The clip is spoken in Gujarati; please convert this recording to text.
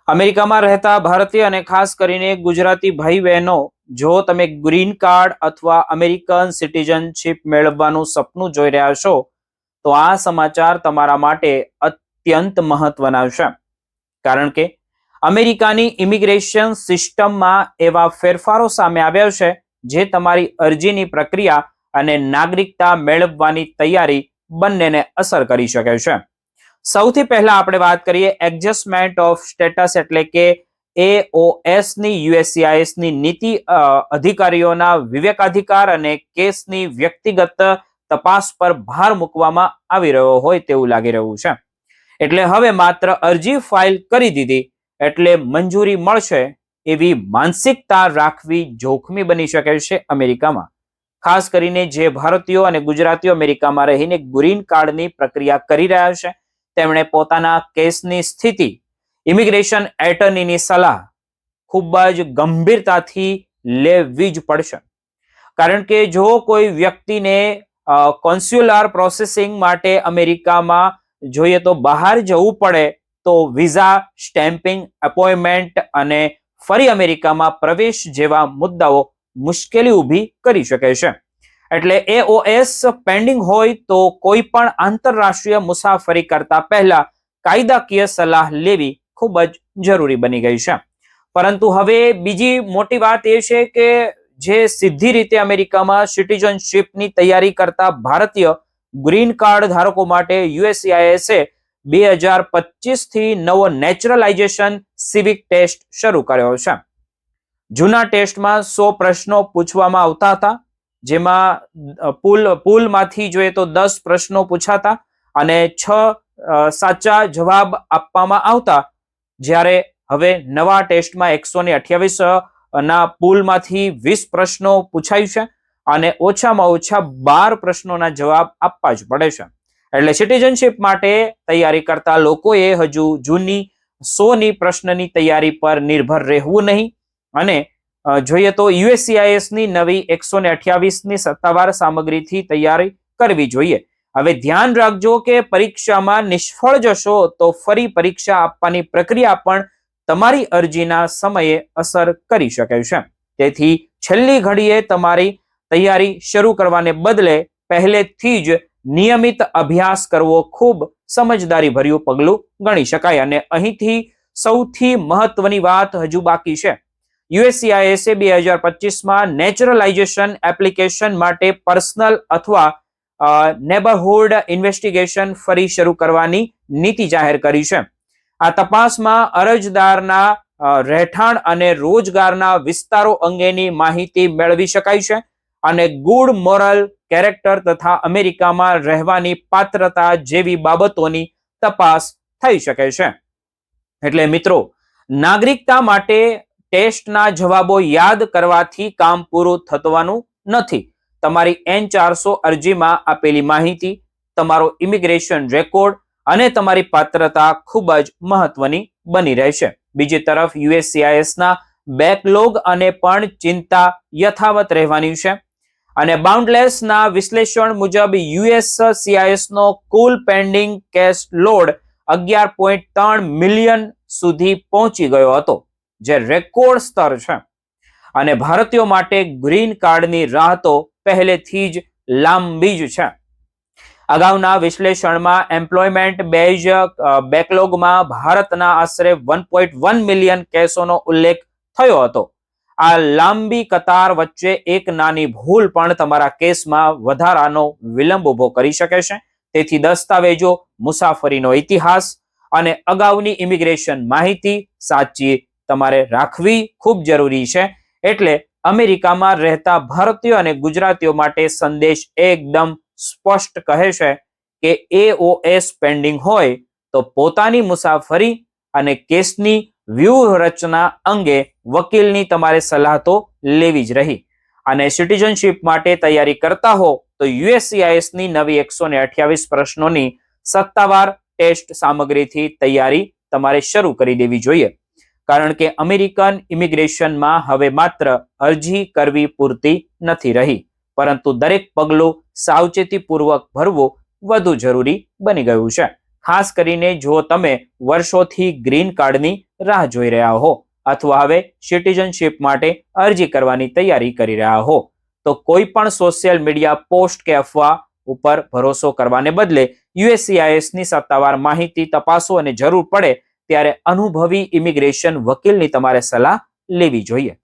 અમેરિકામાં રહેતા ભારતીય અને ખાસ કરીને ગુજરાતી ભાઈ બહેનો, જો તમે ગ્રીન કાર્ડ અથવા અમેરિકન સિટીઝનશીપ મેળવવાનું સપનું જોઈ રહ્યા છો તો આ સમાચાર તમારા માટે અત્યંત મહત્વના છે. કારણ કે અમેરિકાની ઇમિગ્રેશન સિસ્ટમમાં એવા ફેરફારો સામે આવ્યા છે જે તમારી અરજીની પ્રક્રિયા અને નાગરિકતા મેળવવાની તૈયારી બંનેને અસર કરી શકે છે. સૌથી પહેલા આપણે વાત કરીએ એડજસ્ટમેન્ટ ઓફ સ્ટેટસ એટલે કે AOS ની USCIS ની નીતિ અધિકારીઓના વિવેકાધિકાર અને કેસની વ્યક્તિગત તપાસ પર ભાર મૂકવામાં આવી રહ્યો હોય તેવું લાગી રહ્યું છે. એટલે હવે માત્ર અરજી ફાઇલ કરી દીધી એટલે મંજૂરી મળશે એવી માનસિકતા રાખવી જોખમી બની શકે છે અમેરિકામાં. ખાસ કરીને જે ભારતીયો અને ગુજરાતીઓ અમેરિકામાં રહીને ગ્રીન કાર્ડની પ્રક્રિયા કરી રહ્યા છે તેમણે પોતાના કેસની સ્થિતિ ઇમિગ્રેશન એટર્નીની સલાહ ખૂબ જ ગંભીરતાથી લેવી જ પડશે. કારણ કે જો કોઈ વ્યક્તિને કોન્સ્યુલર પ્રોસેસિંગ માટે અમેરિકામાં જોઈએ તો બહાર જવું પડે તો વિઝા, સ્ટેમ્પિંગ, એપોઇન્ટમેન્ટ અને ફરી અમેરિકામાં પ્રવેશ જેવા મુદ્દાઓ મુશ્કેલી ઊભી કરી શકે છે. એટલે AOS પેન્ડિંગ હોય તો કોઈ પણ આંતરરાષ્ટ્રીય મુસાફરી કરતા પહેલા કાયદાકીય સલાહ લેવી ખૂબ જ જરૂરી બની ગઈ છે. પરંતુ હવે બીજી મોટી વાત એ છે કે જે સીધી રીતે અમેરિકામાં સિટીઝનશીપની તૈયારી કરતા ભારતીય ગ્રીન કાર્ડ ધારકો માટે USCIS 2025 થી નવો નેચરલાઇઝેશન સિવિક ટેસ્ટ શરૂ કર્યો છે. જૂના ટેસ્ટમાં 100 પ્રશ્નો પૂછવામાં આવતા હતા, જેમાં પુલમાંથી જોઈએ તો 10 પ્રશ્નો પૂછાતા અને 6 સાચા જવાબ આપવામાં આવતા. જ્યારે હવે નવા ટેસ્ટમાં 128 ના પુલમાંથી 20 પ્રશ્નો પૂછાય છે અને ઓછામાં ઓછા 12 પ્રશ્નોના જવાબ આપવા જ પડે છે. એટલે સિટીઝનશીપ માટે તૈયારી કરતા લોકોએ હજુ જૂની 100ની પ્રશ્નની તૈયારી પર નિર્ભર રહેવું નહીં અને જોઈએ તો USCIS ની નવી 128ની સત્તાવાર સામગ્રીથી તૈયારી કરવી જોઈએ. હવે ધ્યાન રાખજો કે પરીક્ષામાં નિષ્ફળ જશો તો ફરી પરીક્ષા આપવાની પ્રક્રિયા પણ તમારી અરજીના સમયે અસર કરી શકે છે. તેથી છેલ્લી ઘડીએ તમારી તૈયારી શરૂ કરવાને બદલે પહેલેથી જ નિયમિત અભ્યાસ કરવો ખૂબ સમજદારીભર્યું પગલું ગણી શકાય. અને અહીંથી સૌથી મહત્વની વાત હજુ બાકી છે. USCIS 2025માં નેચરલાઇઝેશન એપ્લિકેશન માટે પર્સનલ અથવા નેબરહુડ ઇન્વેસ્ટિગેશન ફરી શરૂ કરવાની નીતિ જાહેર કરી છે. આ તપાસમાં અરજદારના રહેઠાણ અને રોજગારના વિસ્તારો અંગેની માહિતી મેળવી શકાય છે અને ગુડ મોરલ કેરેક્ટર તથા અમેરિકામાં રહેવાની પાત્રતા જેવી બાબતોની તપાસ થઈ શકે છે. એટલે મિત્રો, નાગરિકતા માટે ટેસ્ટના જવાબો યાદ કરવાથી કામ પૂરું થવાનું નથી. તમારી N400 અરજીમાં આપેલી માહિતી, તમારો ઇમિગ્રેશન રેકોર્ડ અને તમારી પાત્રતા ખૂબ જ મહત્વની બની રહેશે. બીજી તરફ USCISના બેકલોગ અને પણ ચિંતા યથાવત રહેવાની છે અને બાઉન્ડલેસના વિશ્લેષણ મુજબ USCISનો કુલ પેન્ડિંગ કેસ લોડ 11.3 મિલિયન સુધી પહોંચી ગયો હતો, જે રેકોર્ડ સ્તર છે. અને ભારતીયો માટે ગ્રીન કાર્ડની રાહ તો પહેલેથી જ લાંબી જ છે. અગાઉના વિશ્લેષણમાં એમ્પ્લોયમેન્ટ બેઝ બેકલોગમાં ભારતના આશરે 1.1 મિલિયન કેસોનો ઉલ્લેખ થયો હતો. આ લાંબી કતાર વચ્ચે એક નાની ભૂલ પણ તમારા કેસમાં વધારાનો વિલંબ ઉભો કરી શકે છે. તેથી દસ્તાવેજો, મુસાફરીનો ઇતિહાસ અને અગાઉની ઇમિગ્રેશન માહિતી સાચી તમારે રાખવી ખૂબ જરૂરી છે. એટલે અમેરિકામાં રહેતા ભારતીયો અને ગુજરાતીઓ માટે સંદેશ એકદમ સ્પષ્ટ કહે છે કે AOS પેન્ડિંગ હોય તો પોતાની મુસાફરી અને કેસની વ્યૂહરચના અંગે વકીલની તમારે સલાહ તો લેવી જ રહી. અને સિટીઝનશીપ માટે તૈયારી કરતા હો તો USCISની નવી 128 પ્રશ્નોની સત્તાવાર ટેસ્ટ સામગ્રીથી તૈયારી તમારે શરૂ કરી દેવી જોઈએ. કારણ કે અમેરિકન ઇમિગ્રેશનમાં હવે માત્ર અરજી કરવી પૂરતી નથી રહી, પરંતુ દરેક પગલું સાવચેતીપૂર્વક ભરવું વધુ જરૂરી બની ગયું છે. ખાસ કરીને જો તમે વર્ષોથી ગ્રીન કાર્ડની રાહ જોઈ રહ્યા હો અથવા હવે સિટીઝનશિપ માટે અરજી કરવાની તૈયારી કરી રહ્યા હો, તો કોઈ પણ સોશિયલ મીડિયા પોસ્ટ કે અફવા ઉપર ભરોસો કરવાને બદલે યુએસસીઆઈએસની સત્તાવાર માહિતી તપાસો અને જરૂર પડે ત્યારે અનુભવી ઇમિગ્રેશન વકીલની તમારે સલાહ લેવી જોઈએ.